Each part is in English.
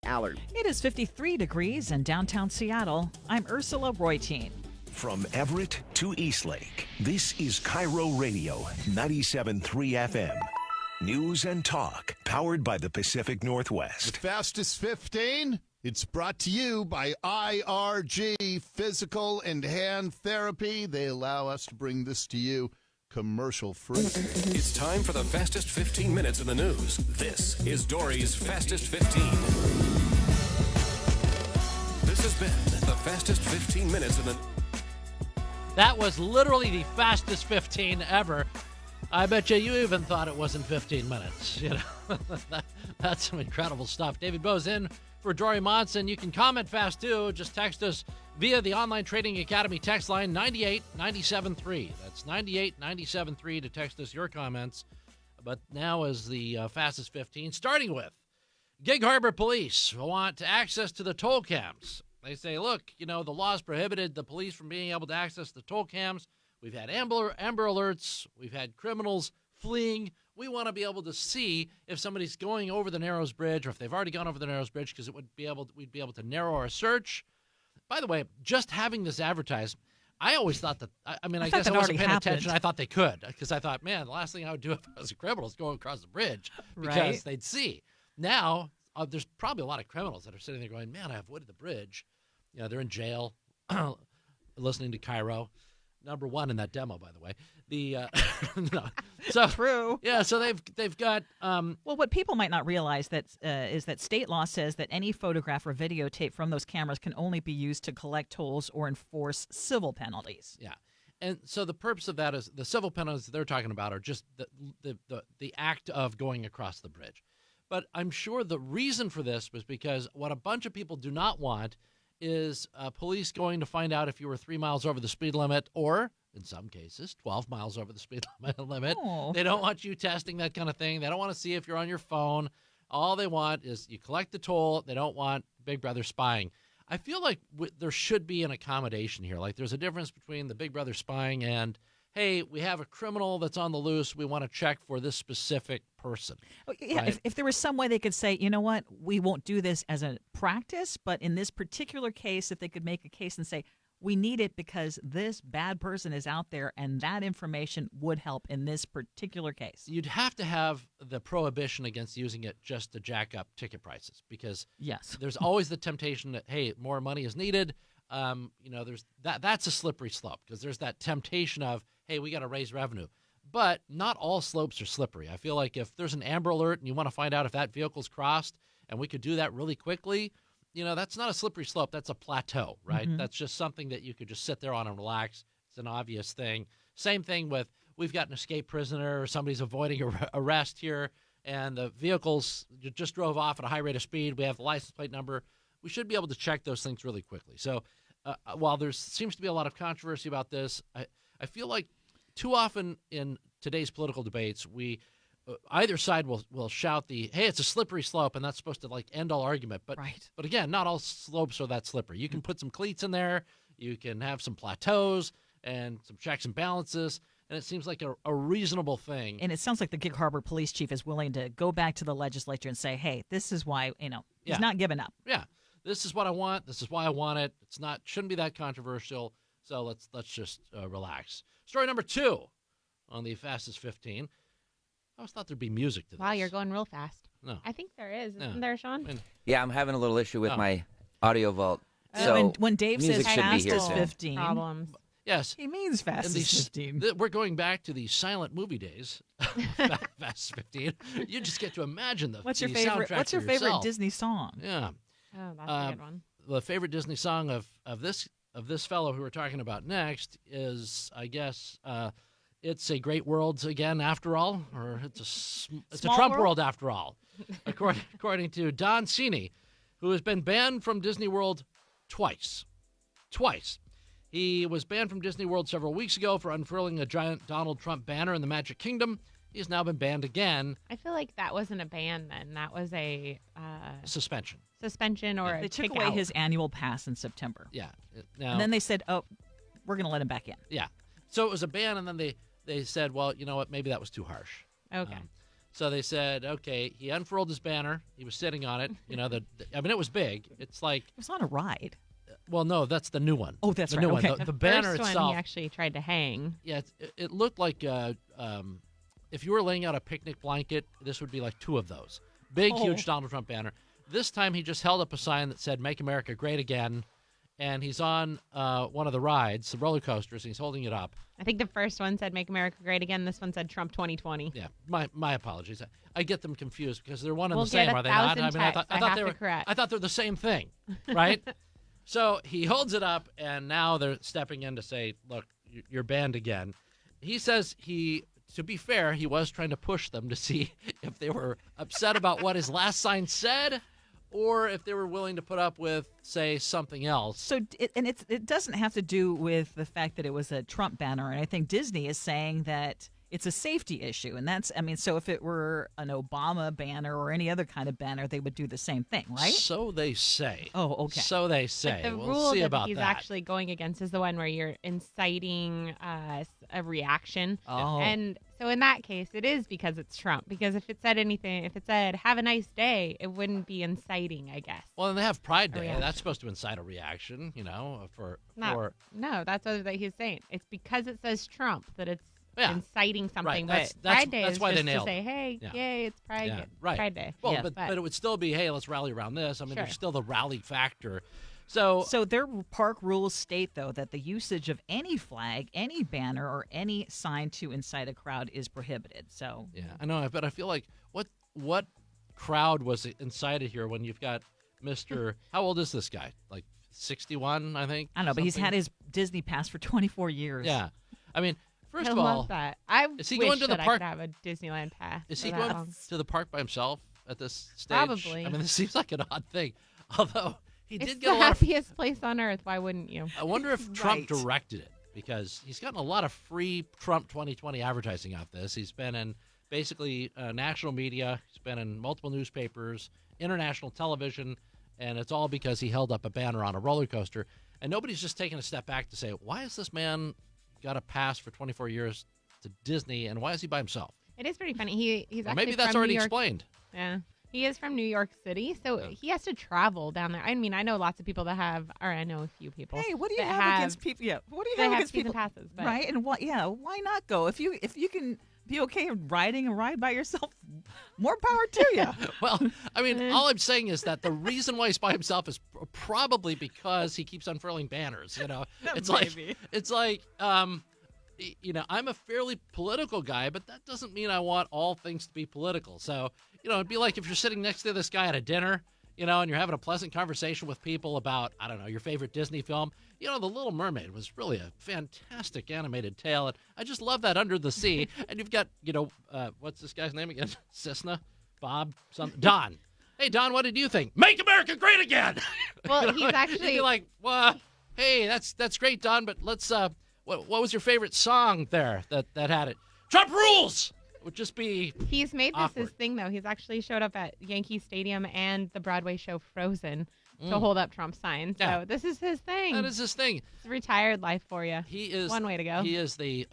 Allard. It is 53 degrees in downtown Seattle. I'm Ursula Royteen. From Everett to Eastlake, this is KIRO Radio 97.3 FM. News and talk, powered by the Pacific Northwest. The Fastest 15, it's brought to you by IRG Physical and Hand Therapy. They allow us to bring this to you commercial-free. It's time for the fastest 15 minutes in the news. This is Dori's Fastest 15. This has been the fastest 15 minutes in the... That was literally the fastest 15 ever. I bet you even thought it wasn't 15 minutes. You know, that's some incredible stuff. David Boze in for Dori Monson. You can comment fast, too. Just text us via the Online Trading Academy text line 98973. That's 98973 to text us your comments. But now is the fastest 15, starting with Gig Harbor Police want access to the toll cams. They say, look, you know, the law's prohibited the police from being able to access the toll cams. We've had Amber Alerts. We've had criminals fleeing. We want to be able to see if somebody's going over the Narrows Bridge or if they've already gone over the Narrows Bridge because we'd be able to narrow our search. By the way, just having this advertised, I always thought that, I guess I wasn't paying attention. I thought they could because I thought, man, the last thing I would do if I was a criminal is go across the bridge because they'd see. Now, there's probably a lot of criminals that are sitting there going, man, I avoided the bridge. You know, they're in jail listening to KIRO. Number one in that demo, by the way. True. Yeah, so they've got. Well, what people might not realize is that state law says that any photograph or videotape from those cameras can only be used to collect tolls or enforce civil penalties. Yeah, and so the purpose of that is the civil penalties they're talking about are just the act of going across the bridge. But I'm sure the reason for this was because what a bunch of people do not want is police going to find out if you were 3 miles over the speed limit or, in some cases, 12 miles over the speed limit. Oh. They don't want you testing that kind of thing. They don't want to see if you're on your phone. All they want is you collect the toll. They don't want Big Brother spying. I feel like there should be an accommodation here. Like there's a difference between the Big Brother spying and, hey, we have a criminal that's on the loose. We want to check for this specific person. Yeah, right? if there was some way they could say, you know what, we won't do this as a practice, but in this particular case, if they could make a case and say, we need it because this bad person is out there and that information would help in this particular case. You'd have to have the prohibition against using it just to jack up ticket prices because there's always the temptation that, hey, more money is needed. There's that's a slippery slope because there's that temptation of, hey, we got to raise revenue. But not all slopes are slippery. I feel like if there's an Amber Alert and you want to find out if that vehicle's crossed and we could do that really quickly, you know, that's not a slippery slope. That's a plateau, right? Mm-hmm. That's just something that you could just sit there on and relax. It's an obvious thing. Same thing with we've got an escaped prisoner or somebody's avoiding arrest here and the vehicles just drove off at a high rate of speed. We have the license plate number. We should be able to check those things really quickly. So while there seems to be a lot of controversy about this, I feel like too often in today's political debates, either side will shout hey, it's a slippery slope, and that's supposed to like end all argument. But but again, not all slopes are that slippery. You can put some cleats in there, you can have some plateaus and some checks and balances, and it seems like a reasonable thing. And it sounds like the Gig Harbor police chief is willing to go back to the legislature and say, hey, this is why, he's not giving up. Yeah, this is what I want. This is why I want it. Shouldn't be that controversial. So let's just relax. Story number 2 on the fastest 15. I always thought there'd be music to this. Wow, you're going real fast. No. I think there is. Isn't there, Sean? Yeah, I'm having a little issue with my audio vault. So when Dave says fastest 15, problems. Yes. He means fastest 15. We're going back to the silent movie days. Fastest 15. You just get to imagine What's your favorite Disney song? Yeah. Oh, that's a good one. The favorite Disney song of this fellow who we're talking about next is, I guess, It's a Great World Again After All, or it's a Trump world after all, according to Don Cini, who has been banned from Disney World twice. He was banned from Disney World several weeks ago for unfurling a giant Donald Trump banner in the Magic Kingdom. He's now been banned again. I feel like that wasn't a ban then. That was a suspension. Or they took away his annual pass in September. Yeah. And then they said, oh, we're going to let him back in. Yeah. So it was a ban, and then they said, well, you know what, maybe that was too harsh. Okay. So they said, okay, he unfurled his banner. He was sitting on it. You know, it was big. It's like It was on a ride. well, no, that's the new one. Oh, that's the right. new Okay. one. The banner first itself. one he actually tried to hang. Yeah, it looked like if you were laying out a picnic blanket, this would be like 2 of those. Big, huge Donald Trump banner. This time he just held up a sign that said, "Make America Great Again," and he's on one of the rides, the roller coasters, and he's holding it up. I think the first one said "Make America Great Again." This one said "Trump 2020." Yeah, my apologies. I get them confused because they're one and We'll the same, get are they not? 1,000 I texts. thought I they have were. to correct. I thought they're the same thing, right? So he holds it up, and now they're stepping in to say, "Look, you're banned again." He says to be fair, he was trying to push them to see if they were upset about what his last sign said, or if they were willing to put up with, say, something else. So, it doesn't have to do with the fact that it was a Trump banner. And I think Disney is saying that it's a safety issue. And so if it were an Obama banner or any other kind of banner, they would do the same thing, right? So they say. Oh, okay. So they say. But the we'll rule see that about he's that. actually going against is the one where you're inciting a reaction. Oh. And so in that case, it is because it's Trump. Because if it said anything, if it said "Have a nice day," it wouldn't be inciting, I guess. Well, and they have Pride Day. reaction. That's supposed to incite a reaction, for No, that's what he's saying. It's because it says Trump that it's Yeah. inciting something. Right. But That's Pride Day is why they just to nailed say, it. hey, Yeah. yay, it's Pride Yeah, Day. right. Pride Day. Well, Yeah. but it would still be, hey, let's rally around this. I mean, Sure. there's still the rally factor. So their park rules state, though, that the usage of any flag, any banner, or any sign to incite a crowd is prohibited. So yeah, I know, but I feel like what crowd was incited here when you've got Mr. How old is this guy? Like 61, I think. I don't know, but he's something? had his Disney pass for 24 years. Yeah, I mean, first I of love all, that. I is he wish going to the that park- I could have a Disneyland pass. is for he that going long. to the park by himself at this stage? Probably. I mean, this seems like an odd thing. Although he It's did the get a lot of. happiest place on earth. Why wouldn't you? I wonder if Trump Right. directed it, because he's gotten a lot of free Trump 2020 advertising off this. He's been in basically national media. He's been in multiple newspapers, international television, and it's all because he held up a banner on a roller coaster. And nobody's just taken a step back to say, why has this man got a pass for 24 years to Disney, and why is he by himself? It is pretty funny. He's Well, actually maybe that's from already New York. explained. Yeah. He is from New York City, so Yeah. he has to travel down there. I mean, I know lots of people that have, or I know a few people. Hey, what do you that have against people? Yeah, what do you that have have against season people? passes? But Right, and why not go? If you can be okay riding a ride by yourself, more power to you. Well, I mean, all I'm saying is that the reason why he's by himself is probably because he keeps unfurling banners. You know, it's Maybe. I'm a fairly political guy, but that doesn't mean I want all things to be political. So, it'd be like if you're sitting next to this guy at a dinner, and you're having a pleasant conversation with people about, I don't know, your favorite Disney film. The Little Mermaid was really a fantastic animated tale. And I just love that Under the Sea. And you've got, what's this guy's name again? Cisna? Bob? Don. Hey, Don, what did you think? Make America Great Again! Well, he's You'd actually be like, well, hey, that's great, Don, but let's, what was your favorite song there that had it? Trump rules! Would just be he's made this awkward. his thing though. He's actually showed up at Yankee Stadium and the Broadway show Frozen to hold up Trump signs. So Yeah. this is his thing. that is his thing. It's a retired life for you. He is One way to go. He is the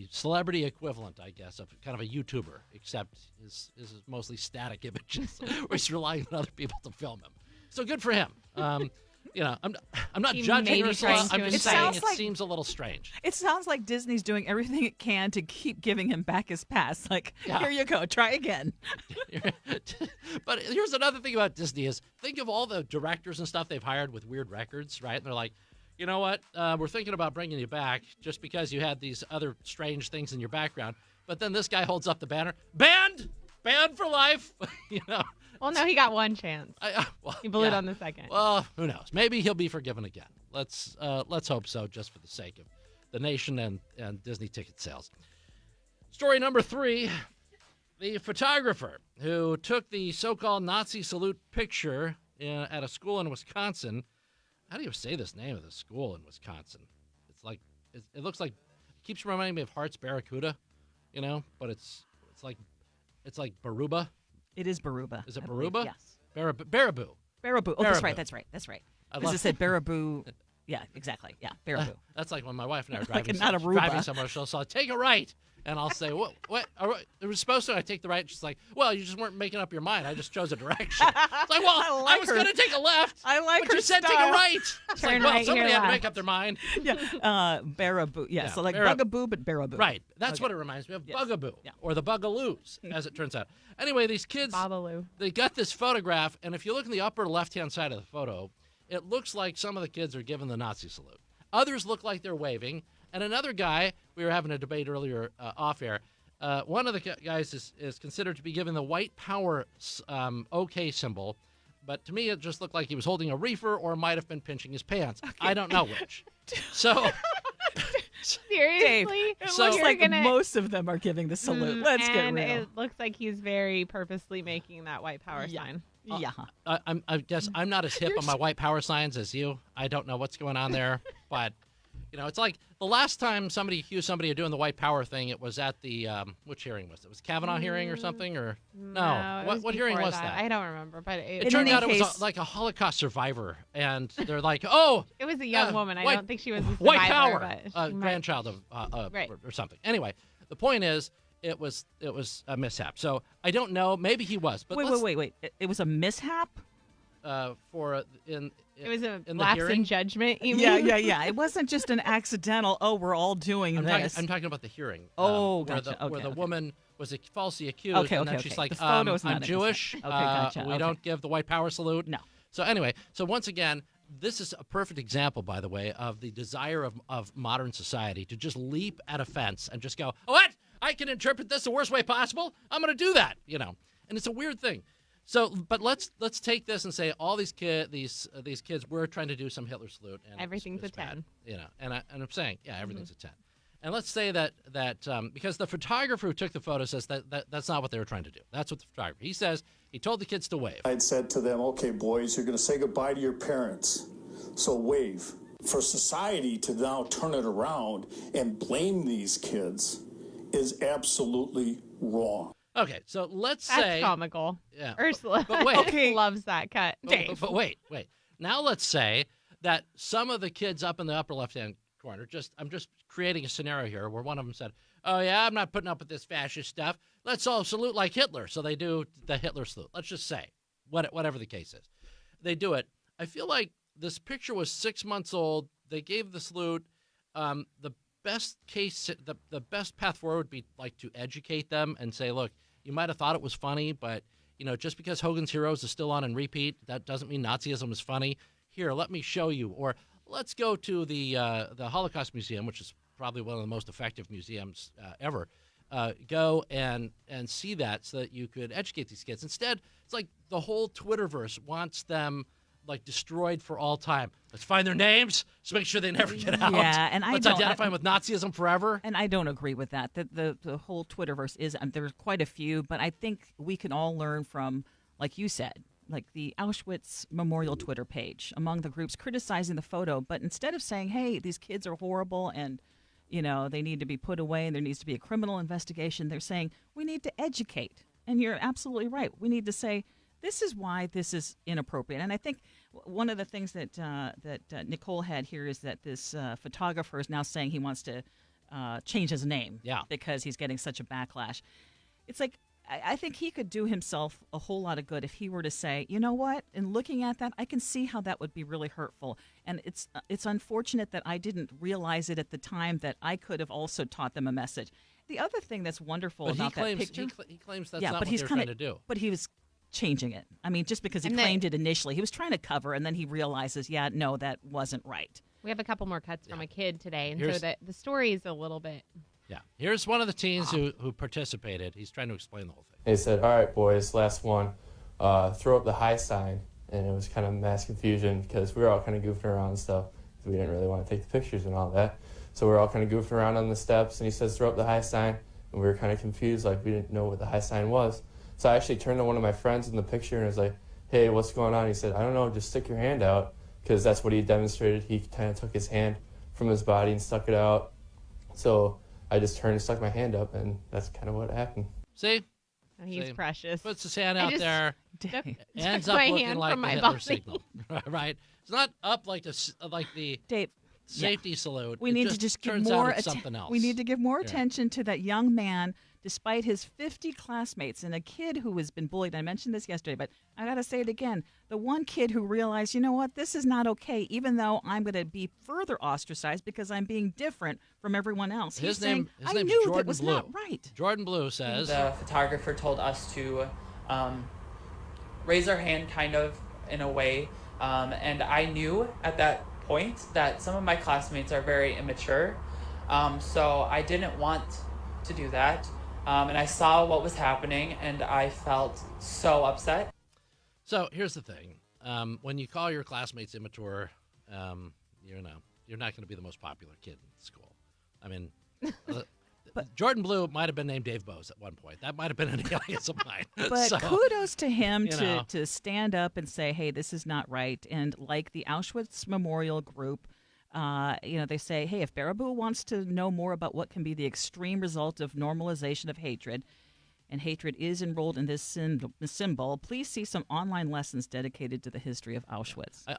celebrity equivalent, I guess, of kind of a YouTuber, except his is mostly static images, where he's relying on other people to film him. So good for him. I'm not He judging may be Ursula. trying I'm to just incite- saying It sounds it like- seems a little strange. It sounds like Disney's doing everything it can to keep giving him back his pass. Like, Yeah. here you go, try again. But here's another thing about Disney is think of all the directors and stuff they've hired with weird records, right? And they're like, you know what? We're thinking about bringing you back just because you had these other strange things in your background. But then this guy holds up the banner, banned for life. Well, no, he got one chance. Well, He blew it yeah. on the second. Well, who knows? Maybe he'll be forgiven again. Let's hope so, just for the sake of the nation and Disney ticket sales. Story number 3, the photographer who took the so-called Nazi salute picture at a school in Wisconsin. How do you say this name of the school in Wisconsin? It's like it looks like it keeps reminding me of Hart's Barracuda, but it's like Baruba. It is Baruba. Is it I believe. Baruba? Yes. Baraboo. Baraboo. Oh, that's Baraboo. right. That's right. I Because love- it said Baraboo Yeah, exactly. Yeah, Baraboo. That's like when my wife and I are Like driving, not a Aruba. driving somewhere. She'll say, take a right. And I'll say, what? It was supposed to. I take the right. She's like, well, you just weren't making up your mind. I just chose a direction. It's like, well, I was going to take a left. I like but her you said take style. a right. It's Turn like, well, right, somebody here had to left. make up their mind. Yeah, Baraboo. Yeah, so like Barab- Bugaboo, but Baraboo. Right. That's Okay. what it reminds me of. Yes. Bugaboo. Yeah. Or the Bugaloos, as it turns out. Anyway, these kids, Babaloo. they got this photograph, and if you look in the upper left-hand side of the photo, it looks like some of the kids are giving the Nazi salute. Others look like they're waving. And another guy, we were having a debate earlier off air, one of the guys is considered to be giving the white power OK symbol, but to me it just looked like he was holding a reefer or might have been pinching his pants. Okay. I don't know which. So Seriously? It So- looks You're like gonna- most of them are giving the salute. Let's get and real. it looks like he's very purposely making that white power sign. Yeah. I guess I'm not as hip on my white power signs as you. I don't know what's going on there, but it's like the last time somebody accused somebody of doing the white power thing, it was at the which hearing was it? Was Kavanaugh hearing or something or No, it What hearing before was that? I don't remember, but It In turned any out it was case- like a Holocaust survivor, and they're like, "Oh, it was a young woman. I white- don't think she was a survivor, white power, but she might- grandchild of Right. or something." Anyway, the point is, it was a mishap. So I don't know. Maybe he was, but Wait. It was a mishap? It was a in the lapse hearing? in judgment. You Yeah, mean? yeah. It wasn't just an accidental, we're all doing this. I'm talking about the hearing. Oh, where gotcha. where the Okay. woman was falsely accused, Okay, and then okay, she's okay. like, The photo's not "I'm an Jewish. example. Okay, gotcha. We Okay. don't give the white power salute." No. So anyway, once again, this is a perfect example, by the way, of the desire of modern society to just leap at a fence and just go, "What? I can interpret this the worst way possible. I'm going to do that." And it's a weird thing. So, but let's take this and say all these kids were trying to do some Hitler salute, and Everything's it's a 10. bad, and I'm saying, yeah, everything's a 10. And let's say that because the photographer who took the photo says that's not what they were trying to do. That's what the photographer. He says he told the kids to wave. I'd said to them, okay, boys, you're going to say goodbye to your parents, so wave. For society to now turn it around and blame these kids is absolutely wrong. Okay, so let's That's say comical. Yeah, Ursula but wait. loves that cut. Dave. But wait. Now let's say that some of the kids up in the upper left-hand corner, I'm just creating a scenario here where one of them said, "Oh yeah, I'm not putting up with this fascist stuff. Let's all salute like Hitler." So they do the Hitler salute. Let's just say, whatever the case is, they do it. I feel like this picture was 6 months old. They gave the salute. The best case, the best path forward would be like to educate them and say, look, you might have thought it was funny, but just because Hogan's Heroes is still on and repeat, that doesn't mean Nazism is funny. Here, let me show you. Or let's go to the Holocaust Museum, which is probably one of the most effective museums ever. Go and see that so that you could educate these kids. Instead, it's like the whole Twitterverse wants them like destroyed for all time. Let's find their names. Let's make sure they never get out. Yeah, and let's identify them with Nazism forever. And I don't agree with that. The whole Twitterverse is there's quite a few, but I think we can all learn from, like you said, like the Auschwitz Memorial Twitter page among the groups criticizing the photo, but instead of saying, "Hey, these kids are horrible and they need to be put away and there needs to be a criminal investigation," they're saying we need to educate. And you're absolutely right. We need to say, this is why this is inappropriate. And I think one of the things that Nicole had here is that this photographer is now saying he wants to change his name because he's getting such a backlash. It's like, I think he could do himself a whole lot of good if he were to say, you know what, in looking at that, I can see how that would be really hurtful. And it's unfortunate that I didn't realize it at the time, that I could have also taught them a message. The other thing that's wonderful about that picture... He claims that's not what they're trying to do. But he was changing it. I mean, just because he claimed it initially. He was trying to cover, and then he realizes, no, that wasn't right. We have a couple more cuts from a kid today, and Here's- so the story is a little bit... Yeah. Here's one of the teens who participated. He's trying to explain the whole thing. They said, all right, boys, last one, throw up the high sign. And it was kind of mass confusion because we were all kind of goofing around and stuff. We didn't really want to take the pictures and all that. So we were all kind of goofing around on the steps, and he says, throw up the high sign. And we were kind of confused, like we didn't know what the high sign was. So I actually turned to one of my friends in the picture and was like, hey, what's going on? He said, I don't know, just stick your hand out, because that's what he demonstrated. He kind of took his hand from his body and stuck it out. So I just turned and stuck my hand up, and that's kind of what happened. See? Oh, he's See? precious. Puts his hand out there. Dave. Ends took up my looking hand like from the my Hitler body. signal, right? It's not up like the Dave, safety salute. we It need to just give turns more out it's something else. We need to give more Yeah. attention to that young man, despite his 50 classmates and a kid who has been bullied. I mentioned this yesterday, but I got to say it again. The one kid who realized, you know what, this is not okay, even though I'm going to be further ostracized because I'm being different from everyone else. His He's saying, name's I knew Jordan that was Blue. not right. Jordan Blue says, The photographer told us to raise our hand kind of in a way, and I knew at that point that some of my classmates are very immature, so I didn't want to do that, and I saw what was happening and I felt so upset. So here's the thing: when you call your classmates immature, you're not going to be the most popular kid in school. I mean, Jordan Blue might have been named Dave Boze at one point. That might have been an alias of mine. But So, kudos to him you know. to stand up and say, hey, this is not right. And like the Auschwitz Memorial Group, they say, hey, if Baraboo wants to know more about what can be the extreme result of normalization of hatred, and hatred is enrolled in this symbol, please see some online lessons dedicated to the history of Auschwitz. I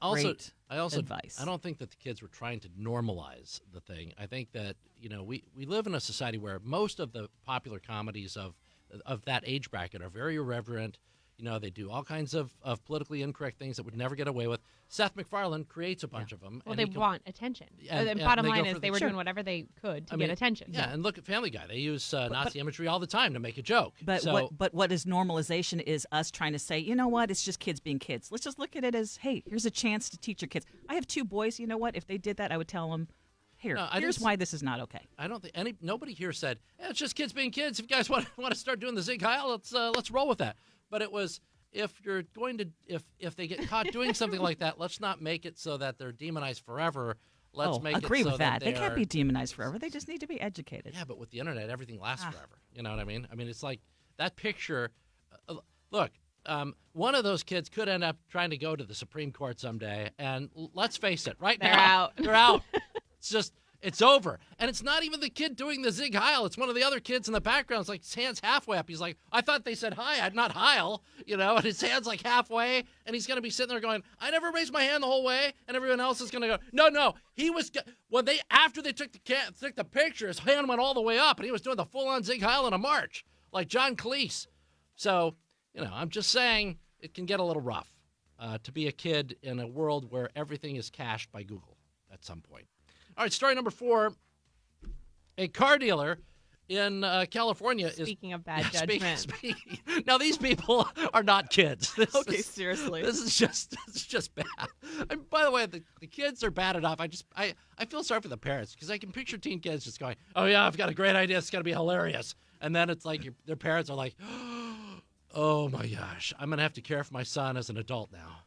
also advice. I don't think that the kids were trying to normalize the thing. I think that we live in a society where most of the popular comedies of that age bracket are very irreverent. They do all kinds of politically incorrect things that would never get away with. Seth MacFarlane creates a bunch of them. Well, and they he want attention. and- the and bottom they line go is for they the- were Sure. doing whatever they could to I get mean, attention. Yeah, and look at Family Guy. They use Nazi imagery all the time to make a joke. But So, what is normalization is us trying to say, you know what, it's just kids being kids. Let's just look at it as, hey, here's a chance to teach your kids. I have two boys. You know what? If they did that, I would tell them, No, I here's didn't why this is not okay. I don't think nobody here said it's just kids being kids. If you guys want to start doing the Zig Heil, let's roll with that. But it was, if you're going to if they get caught doing something like that, let's not make it so that they're demonized forever. Let's make agree it so with that. They can't are- be demonized forever. They just need to be educated. Yeah, but with the internet, everything lasts forever. You know what I mean? I mean, it's like that picture. Look, one of those kids could end up trying to go to the Supreme Court someday, and let's face it, right They're now out. they're out. It's over. And it's not even the kid doing the Zig Heil. It's one of the other kids in the background. It's like his hand's halfway up. He's like, I thought they said hi, not Heil, and his hand's like halfway, and he's going to be sitting there going, I never raised my hand the whole way, and everyone else is going to go, no. He was, after they took the picture, his hand went all the way up, and he was doing the full-on Zig Heil in a march, like John Cleese. So, I'm just saying it can get a little rough to be a kid in a world where everything is cached by Google at some point. All right, story number 4. A car dealer in California Speaking of bad judgment. Now, these people are not kids. Seriously. This is just bad. And by the way, the kids are bad enough. I feel sorry for the parents because I can picture teen kids just going, oh, yeah, I've got a great idea. It's going to be hilarious. And then it's like their parents are like, oh, my gosh, I'm going to have to care for my son as an adult now.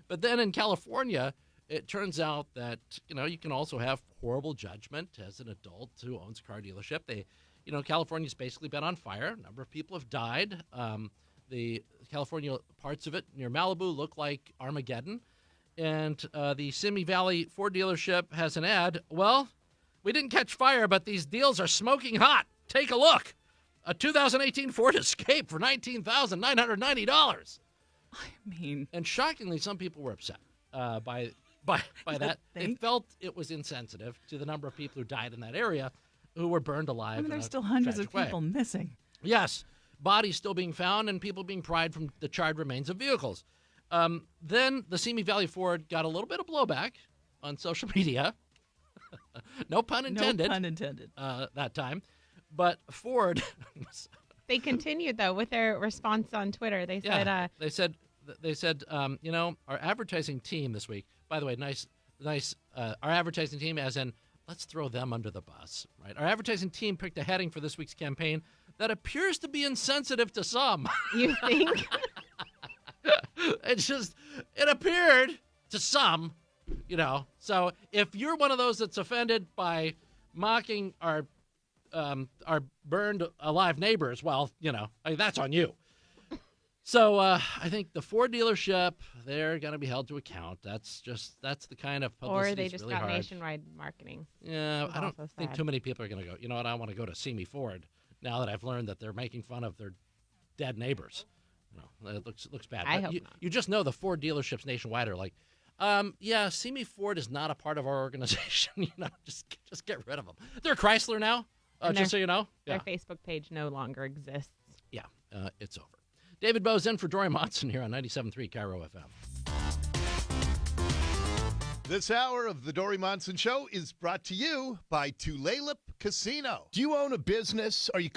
But then in California, it turns out that, you can also have horrible judgment as an adult who owns a car dealership. California's basically been on fire. A number of people have died. The California parts of it near Malibu look like Armageddon. And the Simi Valley Ford dealership has an ad. Well, we didn't catch fire, but these deals are smoking hot. Take a look. A 2018 Ford Escape for $19,990. I mean, and shockingly, some people were upset by that. They felt it was insensitive to the number of people who died in that area who were burned alive. I mean, there's still hundreds of people missing. Yes, bodies still being found and people being pried from the charred remains of vehicles. Then the Simi Valley Ford got a little bit of blowback on social media. No pun intended. No pun intended. That time. But Ford... They continued, though, with their response on Twitter. They said... They said, our advertising team this week, by the way, nice, our advertising team as in, let's throw them under the bus, right? Our advertising team picked a heading for this week's campaign that appears to be insensitive to some. You think? It appeared to some, So if you're one of those that's offended by mocking our burned alive neighbors, well, that's on you. So I think the Ford dealership, they're going to be held to account. That's the kind of publicity. Or they just really got hard. nationwide marketing. Yeah, I don't think sad. too many people are going to go, you know what, I want to go to See Me Ford now that I've learned that they're making fun of their dead neighbors. It looks bad. I But hope you, not. you just know the Ford dealerships nationwide are like, yeah, Simi Ford is not a part of our organization. Just get rid of them. They're Chrysler now, just so you know. Their Yeah, Facebook page no longer exists. yeah, it's over. David Boze in for Dori Monson here on 97.3 KIRO FM. This hour of the Dori Monson Show is brought to you by Tulalip Casino. Do you own a business? Are you